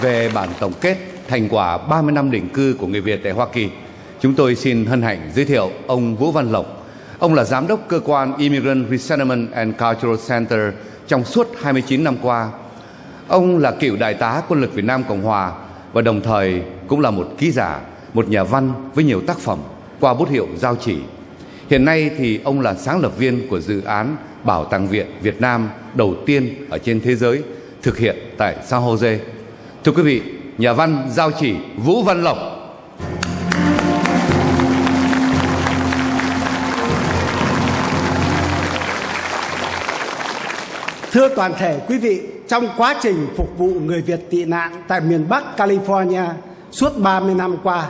về bản tổng kết thành quả 30 năm định cư của người Việt tại Hoa Kỳ, chúng tôi xin hân hạnh giới thiệu ông Vũ Văn Lộc. Ông là giám đốc cơ quan Immigrant Resettlement and Cultural Center trong suốt 29 năm qua. Ông là cựu đại tá quân lực Việt Nam Cộng Hòa và đồng thời cũng là một ký giả, một nhà văn với nhiều tác phẩm qua bút hiệu Giao Chỉ. Hiện nay thì ông là sáng lập viên của dự án Bảo tàng Việt Việt Nam đầu tiên ở trên thế giới thực hiện tại San Jose. Thưa quý vị, nhà văn Giao Chỉ Vũ Văn Lộc. Thưa toàn thể quý vị, trong quá trình phục vụ người Việt tị nạn tại miền Bắc California suốt 30 năm qua,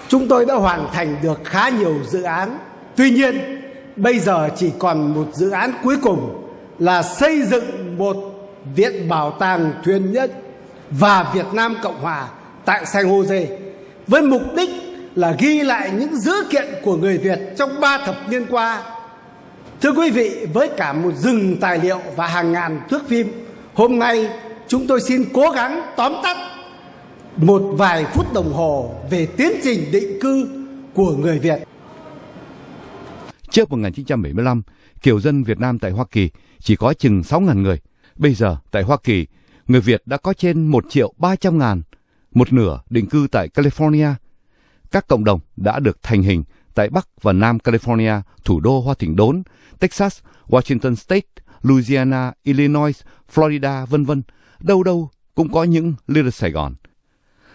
chúng tôi đã hoàn thành được khá nhiều dự án. Tuy nhiên, bây giờ chỉ còn một dự án cuối cùng là xây dựng một viện bảo tàng thuyền nhân và Việt Nam Cộng Hòa tại San Jose với mục đích là ghi lại những dữ kiện của người Việt trong 3 thập niên qua. Thưa quý vị, với cả một rừng tài liệu và hàng ngàn thước phim, hôm nay chúng tôi xin cố gắng tóm tắt một vài phút đồng hồ về tiến trình định cư của người Việt. Trước 1975, kiều dân Việt Nam tại Hoa Kỳ chỉ có chừng 6.000 người. Bây giờ tại Hoa Kỳ, người Việt đã có trên 1.300.000, một nửa định cư tại California. Các cộng đồng đã được thành hình tại Bắc và Nam California, thủ đô Hoa Thịnh Đốn, Texas, Washington State, Louisiana, Illinois, Florida, v.v. Đâu đâu cũng có những Little Sài Gòn.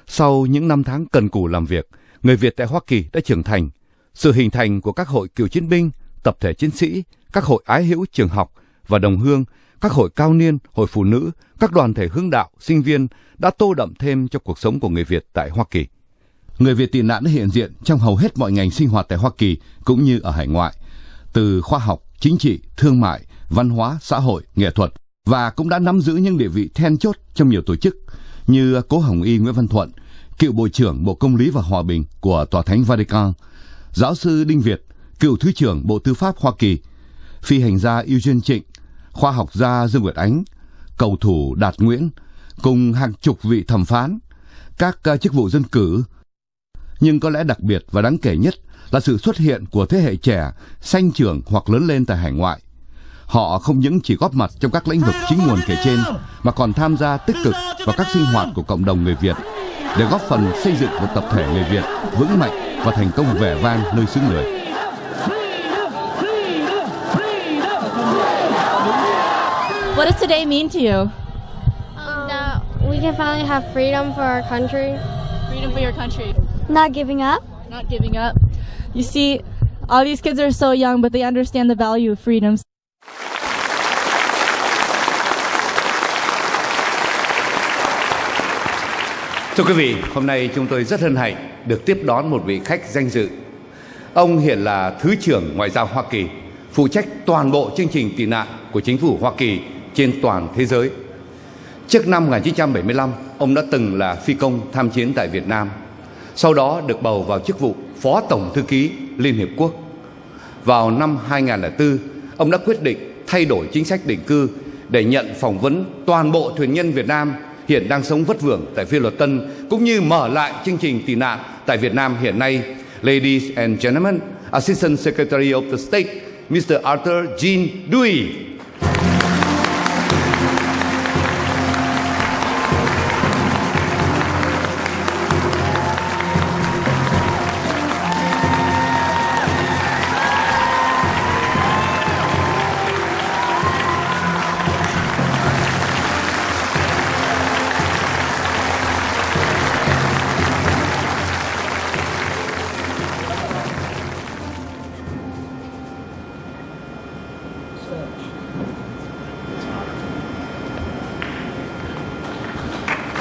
Sau những năm tháng cần cù làm việc, người Việt tại Hoa Kỳ đã trưởng thành. Sự hình thành của các hội cựu chiến binh, tập thể chiến sĩ, các hội ái hữu trường học và đồng hương, các hội cao niên, hội phụ nữ, các đoàn thể hướng đạo, sinh viên đã tô đậm thêm cho cuộc sống của người Việt tại Hoa Kỳ. Người Việt tị nạn đã hiện diện trong hầu hết mọi ngành sinh hoạt tại Hoa Kỳ cũng như ở hải ngoại, từ khoa học, chính trị, thương mại, văn hóa, xã hội, nghệ thuật, và cũng đã nắm giữ những địa vị then chốt trong nhiều tổ chức như Cố Hồng Y Nguyễn Văn Thuận, cựu Bộ trưởng Bộ Công lý và Hòa bình của Tòa Thánh Vatican, giáo sư Đinh Việt, cựu Thứ trưởng Bộ Tư pháp Hoa Kỳ, phi hành gia Eugene Trịnh, khoa học gia Dương Nguyệt Ánh, cầu thủ Đạt Nguyễn, cùng hàng chục vị thẩm phán, các chức vụ dân cử. Nhưng có lẽ đặc biệt và đáng kể nhất là sự xuất hiện của thế hệ trẻ sanh trưởng hoặc lớn lên tại hải ngoại. Họ không những chỉ góp mặt trong các lĩnh vực chính nguồn kể trên, mà còn tham gia tích cực vào các sinh hoạt của cộng đồng người Việt để góp phần xây dựng một tập thể người Việt vững mạnh và thành công vẻ vang nơi xứ người. What does today mean to you? That we can finally have freedom for our country. Freedom for your country. Not giving up. Not giving up. You see, all these kids are so young, but they understand the value of freedom. Thưa quý vị, hôm nay chúng tôi rất hân hạnh được tiếp đón một vị khách danh dự. Ông hiện là Thứ trưởng Ngoại giao Hoa Kỳ, phụ trách toàn bộ chương trình tị nạn của chính phủ Hoa Kỳ trên toàn thế giới. Trước năm 1975, ông đã từng là phi công tham chiến tại Việt Nam. Sau đó được bầu vào chức vụ Phó Tổng Thư ký Liên Hiệp Quốc. Vào năm 2004, ông đã quyết định thay đổi chính sách định cư để nhận phỏng vấn toàn bộ thuyền nhân Việt Nam hiện đang sống vất vưởng tại Phi Luật Tân, cũng như mở lại chương trình tị nạn tại Việt Nam hiện nay. Ladies and gentlemen, Assistant Secretary of the State, Mr. Arthur Jean Dewey.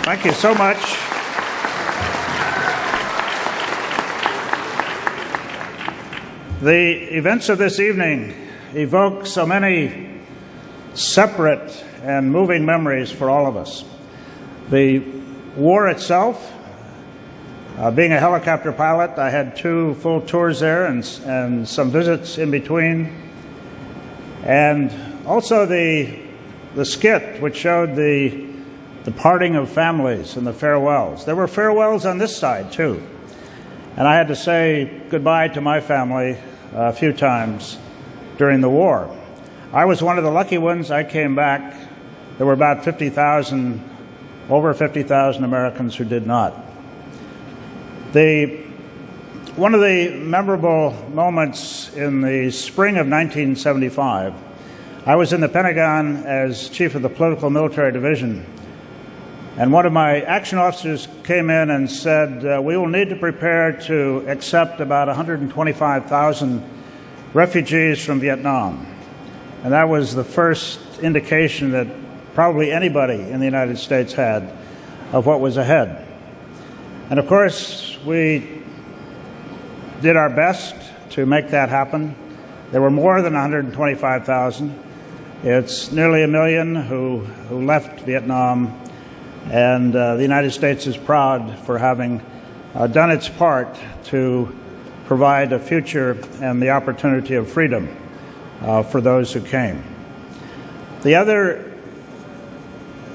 Thank you so much. The events of this evening evoke so many separate and moving memories for all of us. The war itself, being a helicopter pilot, I had 2 full tours there and some visits in between. And also the skit which showed the the parting of families and the farewells. There were farewells on this side, too. And I had to say goodbye to my family a few times during the war. I was one of the lucky ones. I came back. There were about 50,000, over 50,000 Americans who did not. One of the memorable moments in the spring of 1975, I was in the Pentagon as chief of the political military division, and one of my action officers came in and said, we will need to prepare to accept about 125,000 refugees from Vietnam. And that was the first indication that probably anybody in the United States had of what was ahead. And of course, we did our best to make that happen. There were more than 125,000. It's nearly 1 million who left Vietnam, and the United States is proud for having done its part to provide a future and the opportunity of freedom for those who came. The other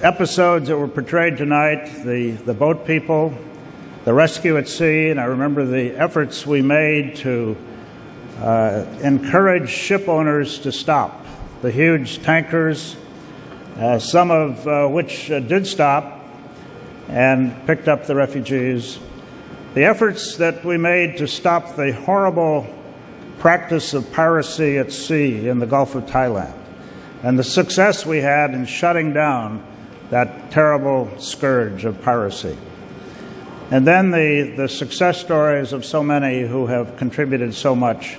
episodes that were portrayed tonight, the boat people, the rescue at sea, and I remember the efforts we made to encourage ship owners to stop the huge tankers, some of which did stop and picked up the refugees. The efforts that we made to stop the horrible practice of piracy at sea in the Gulf of Thailand, and the success we had in shutting down that terrible scourge of piracy. And then the success stories of so many who have contributed so much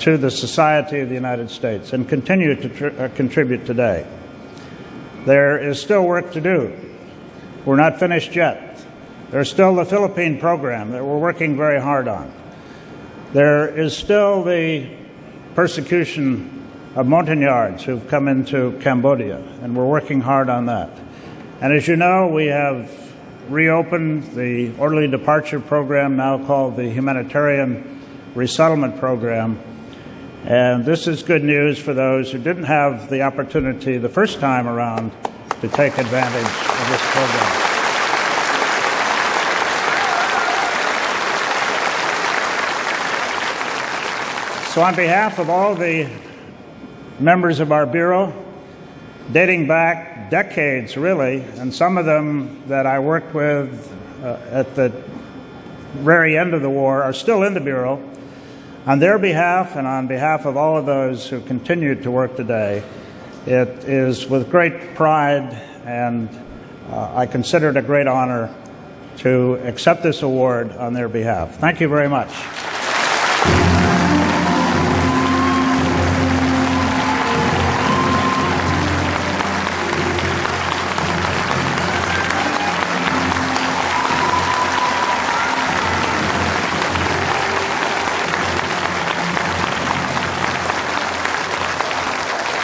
to the society of the United States and continue to contribute today. There is still work to do. We're not finished yet. There's still the Philippine program that we're working very hard on. There is still the persecution of Montagnards who've come into Cambodia, and we're working hard on that. And as you know, we have reopened the orderly departure program, now called the Humanitarian Resettlement Program. And this is good news for those who didn't have the opportunity the first time around to take advantage of this program. So on behalf of all the members of our Bureau, dating back decades, really, and some of them that I worked with at the very end of the war are still in the Bureau. On their behalf and on behalf of all of those who continue to work today, it is with great pride and I consider it a great honor to accept this award on their behalf. Thank you very much.